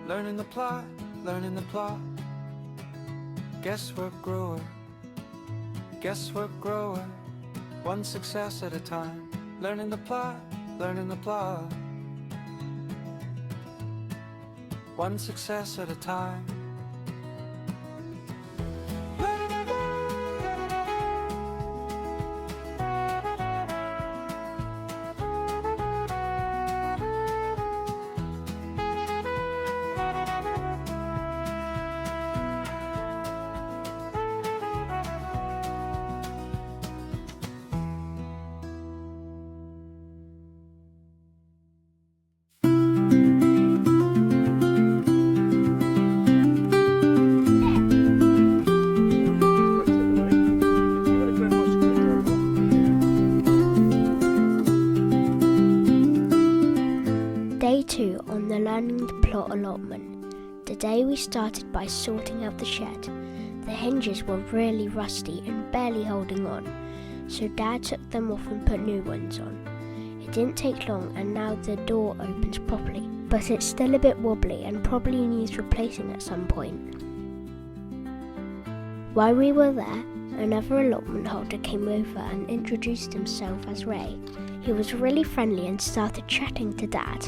learning the plot, learning the plot. Guesswork grower, guesswork grower. One success at a time, learning the plot, learning the plot. One success at a time. Day 2 on the Learning the Plot allotment. Today we started by sorting out the shed. The hinges were really rusty and barely holding on, so Dad took them off and put new ones on. It didn't take long and now the door opens properly, but it's still a bit wobbly and probably needs replacing at some point. While we were there, another allotment holder came over and introduced himself as Ray. He was really friendly and started chatting to Dad.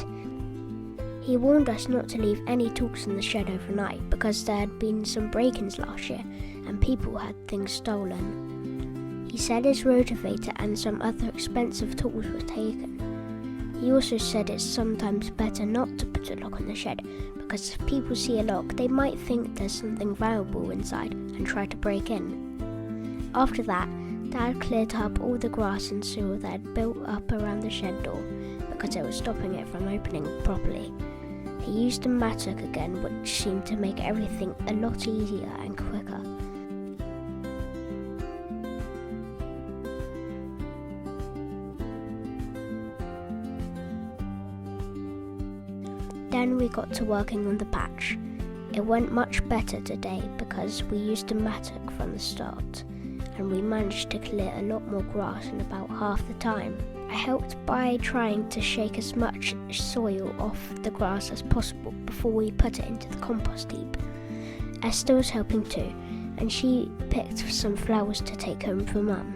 He warned us not to leave any tools in the shed overnight because there had been some break-ins last year and people had things stolen. He said his rotavator and some other expensive tools were taken. He also said it's sometimes better not to put a lock on the shed because if people see a lock they might think there's something valuable inside and try to break in. After that, Dad cleared up all the grass and soil that had built up around the shed door because it was stopping it from opening properly. He used a mattock again, which seemed to make everything a lot easier and quicker. Then we got to working on the patch. It went much better today because we used a mattock from the start, and we managed to clear a lot more grass in about half the time. I helped by trying to shake as much soil off the grass as possible before we put it into the compost heap. Esther was helping too, and she picked some flowers to take home for Mum.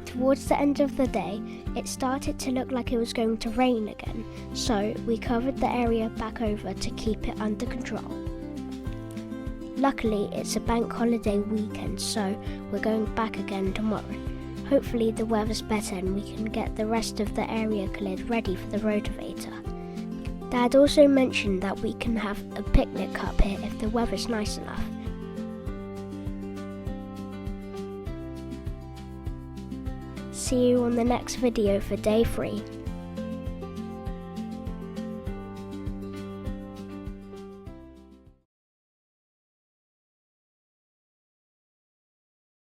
Towards the end of the day, it started to look like it was going to rain again, so we covered the area back over to keep it under control. Luckily, it's a bank holiday weekend, so we're going back again tomorrow. Hopefully the weather's better and we can get the rest of the area cleared ready for the rotavator. Dad also mentioned that we can have a picnic up here if the weather's nice enough. See you on the next video for day 3.